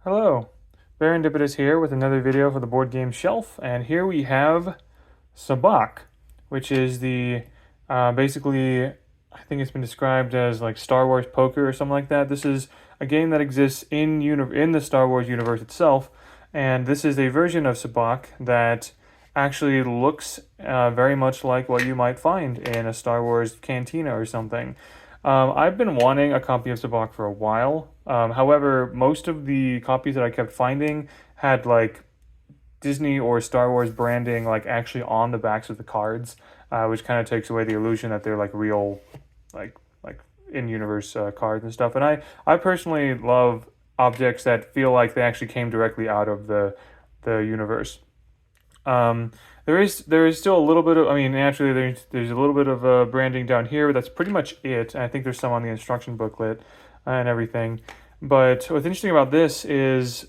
Hello, Serendipitous here with another video for the board game shelf, and here we have Sabacc, which is the basically, I think it's been described as like Star Wars poker or something like that. This is a game that exists in the Star Wars universe itself, and this is a version of Sabacc that actually looks very much like what you might find in a Star Wars cantina or something. I've been wanting a copy of Sabacc for a while. However, most of the copies that I kept finding had like Disney or Star Wars branding like actually on the backs of the cards, which kind of takes away the illusion that they're like real, like in-universe cards and stuff. And I personally love objects that feel like they actually came directly out of the universe. Um, there is still a little bit of, I mean, naturally there's a little bit of branding down here, but that's pretty much it. And I think there's some on the instruction booklet and everything. But what's interesting about this is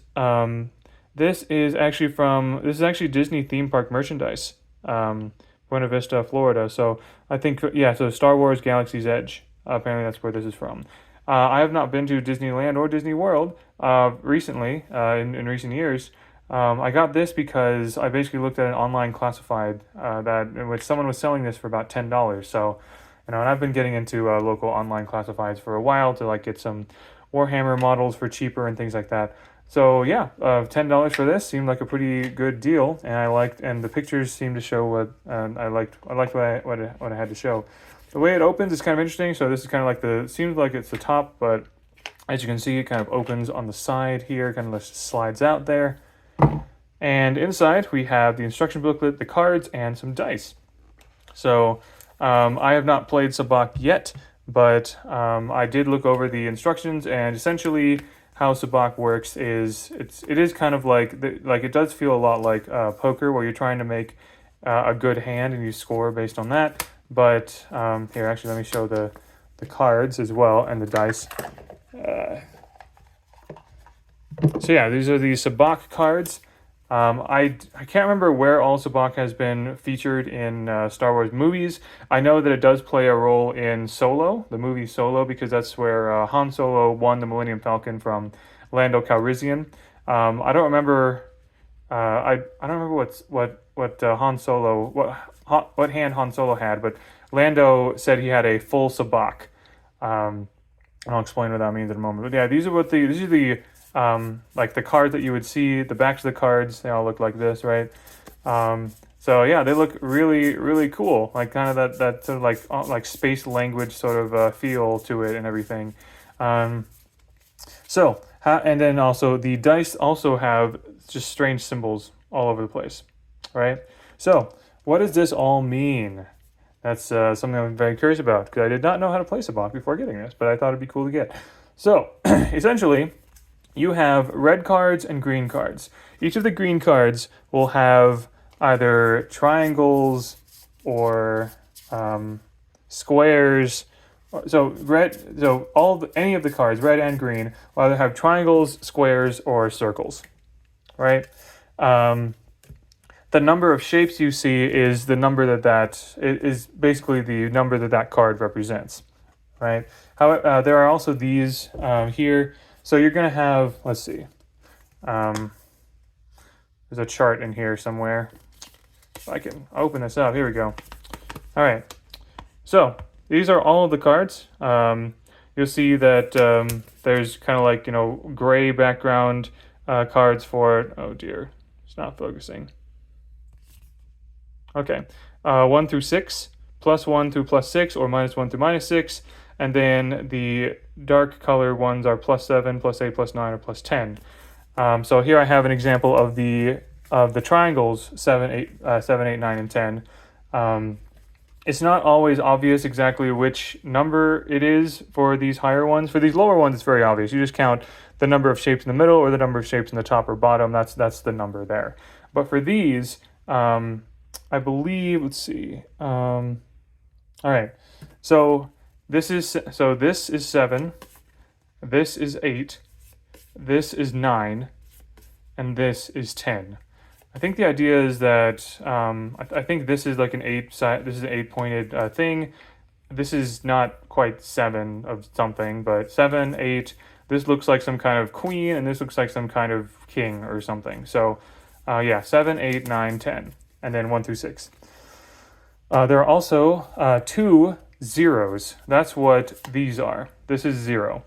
actually Disney theme park merchandise, Buena Vista, Florida. So I think, yeah, so Star Wars Galaxy's Edge. Apparently that's where this is from. I have not been to Disneyland or Disney World recently, in recent years. I got this because I basically looked at an online classified that in which someone was selling this for about $10. So, and I've been getting into local online classifieds for a while to like get some Warhammer models for cheaper and things like that. So yeah, $10 for this seemed like a pretty good deal, and and the pictures seemed to show what I liked what I had to show. The way it opens is kind of interesting. So this is kind of like seems like it's the top, but as you can see, it kind of opens on the side here, kind of just slides out there. And inside we have the instruction booklet, the cards, and some dice. So I have not played Sabacc yet, but I did look over the instructions, and essentially how Sabacc works is it is kind of like it does feel a lot like poker, where you're trying to make a good hand and you score based on that. But here, actually, let me show the cards as well and the dice. So yeah, these are the Sabacc cards. I can't remember where all Sabacc has been featured in Star Wars movies. I know that it does play a role in Solo, the movie Solo, because that's where Han Solo won the Millennium Falcon from Lando Calrissian. I don't remember. I don't remember what Han Solo what hand Han Solo had, but Lando said he had a full Sabacc. I'll explain what that means in a moment. But yeah, these are the like the cards that you would see. The backs of the cards, they all look like this, right? So yeah, they look really, really cool. Like kind of that sort of like space language sort of feel to it and everything. And then also the dice also have just strange symbols all over the place, right? So what does this all mean? That's something I'm very curious about, because I did not know how to play Sabacc before getting this, but I thought it'd be cool to get. So essentially, you have red cards and green cards. Each of the green cards will have either triangles or squares. Any of the cards, red and green, will either have triangles, squares, or circles, right? The number of shapes you see is the number that is basically the number that card represents, right? There are also these here. So you're going to have, let's see, there's a chart in here somewhere. If I can open this up, here we go. All right, so these are all of the cards. You'll see that there's kind of like, gray background cards for, oh dear, it's not focusing. Okay, 1 through 6, +1 through +6, or -1 through -6. And then the dark color ones are +7, +8, +9, or +10. So here I have an example of the triangles 7, 8, 9, and 10. It's not always obvious exactly which number it is for these higher ones. For these lower ones, it's very obvious. You just count the number of shapes in the middle or the number of shapes in the top or bottom. That's the number there. But for these, I believe, let's see. All right, so this is 7, this is 8, this is 9, and this is 10. I think the idea is that I think this is like an 8 side. This is an 8-pointed thing. This is not quite 7 of something, but 7, 8. this looks like some kind of queen, and this looks like some kind of king or something. So, yeah, 7, 8, 9, 10, and then 1 through 6. There are also 2 zeros. That's what these are. This is 0.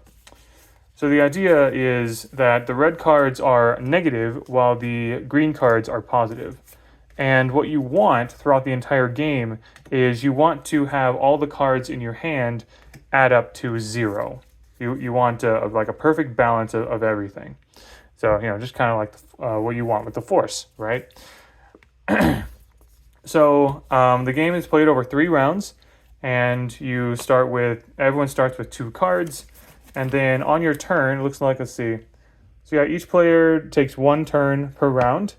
So the idea is that the red cards are negative while the green cards are positive. And what you want throughout the entire game is you want to have all the cards in your hand add up to 0. You want like a perfect balance of everything. So, just kind of like what you want with the Force, right? So the game is played over 3 rounds, and everyone starts with 2 cards, and then on your turn, it looks like, let's see. So yeah, each player takes 1 turn per round.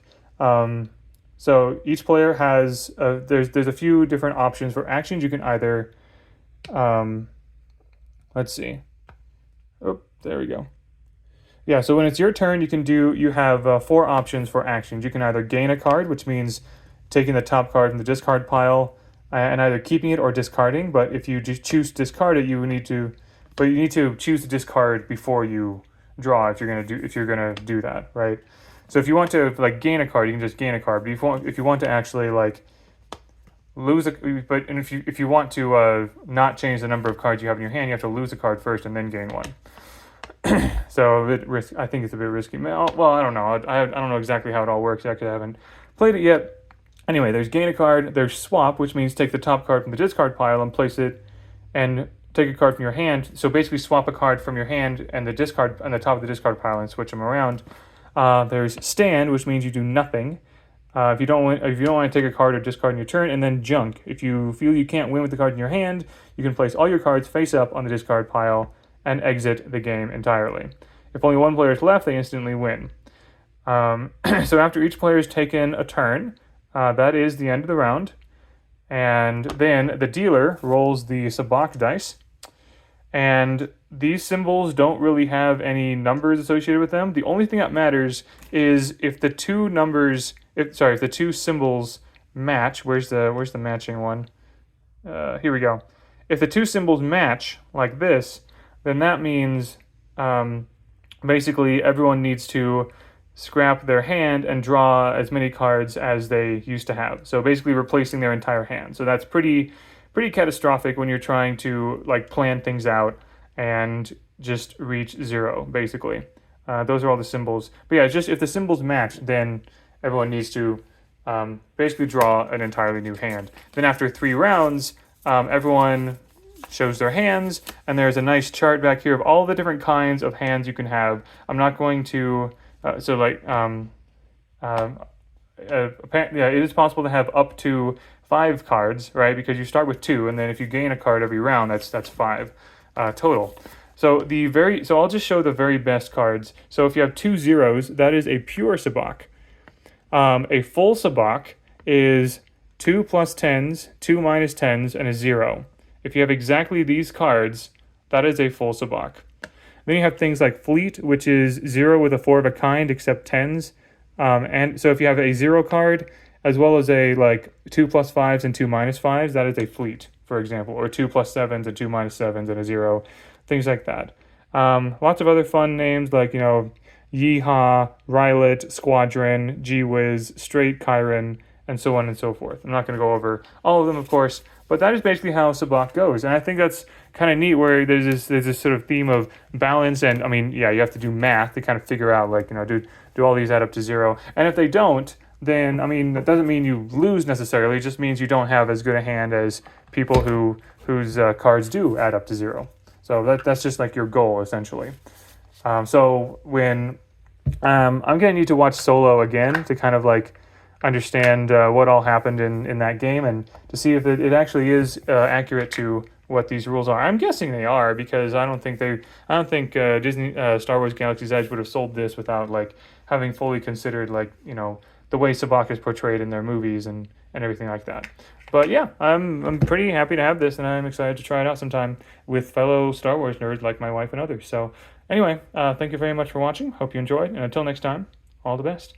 So each player has, there's a few different options for actions. You can either, let's see. Oh, there we go. Yeah, so when it's your turn, you have 4 options for actions. You can either gain a card, which means taking the top card from the discard pile and either keeping it or discarding. But if you just choose to discard it, you need to choose to discard before you draw if you're gonna do that, right? So if you want to like gain a card, you can just gain a card. But if you want to actually like lose if you want to not change the number of cards you have in your hand, you have to lose a card first and then gain one. So I think it's a bit risky. Well, I don't know. I don't know exactly how it all works. Actually, I haven't played it yet. Anyway, there's gain a card. There's swap, which means take the top card from the discard pile and place it, and take a card from your hand. So basically, swap a card from your hand and the discard on the top of the discard pile and switch them around. There's stand, which means you do nothing. If you don't want to take a card or discard in your turn, and then junk. If you feel you can't win with the card in your hand, you can place all your cards face up on the discard pile and exit the game entirely. If only one player is left, they instantly win. So after each player has taken a turn, that is the end of the round. And then the dealer rolls the Sabacc dice. And these symbols don't really have any numbers associated with them. The only thing that matters is if the two symbols match. Where's the matching one? Here we go. If the 2 symbols match like this, then that means basically everyone needs to scrap their hand and draw as many cards as they used to have. So basically replacing their entire hand. So that's pretty catastrophic when you're trying to like plan things out and just reach 0, basically. Those are all the symbols. But yeah, just if the symbols match, then everyone needs to basically draw an entirely new hand. Then after 3 rounds, everyone shows their hands, and there's a nice chart back here of all the different kinds of hands you can have. I'm not going to it is possible to have up to 5 cards, right? Because you start with 2, and then if you gain a card every round, that's 5 total. So I'll just show the very best cards. So if you have 2 zeros, that is a pure Sabacc. A full Sabacc is 2 plus 10s, 2 minus 10s, and a 0. If you have exactly these cards, that is a full Sabacc. Then you have things like Fleet, which is 0 with a 4 of a kind, except 10s. And so if you have a 0 card, as well as a 2 plus 5s and 2 minus 5s, that is a Fleet, for example. Or 2 plus 7s and 2 minus 7s and a 0, things like that. Lots of other fun names like, Yeehaw, Rylet, Squadron, Gee-Whiz, Straight, Chiron, and so on and so forth. I'm not going to go over all of them, of course, but that is basically how Sabacc goes. And I think that's kind of neat where there's this sort of theme of balance. And I mean, yeah, you have to do math to kind of figure out do all these add up to 0. And if they don't, then, I mean, that doesn't mean you lose necessarily. It just means you don't have as good a hand as people whose cards do add up to 0. So that's just like your goal, essentially. So when I'm going to need to watch Solo again to kind of understand what all happened in that game and to see if it actually is accurate to what these rules are. I'm guessing they are, because I don't think Disney Star Wars Galaxy's Edge would have sold this without having fully considered the way Sabacc is portrayed in their movies and everything like that. But yeah, I'm pretty happy to have this, and I'm excited to try it out sometime with fellow Star Wars nerds like my wife and others. So anyway, thank you very much for watching. Hope you enjoyed, and until next time, all the best.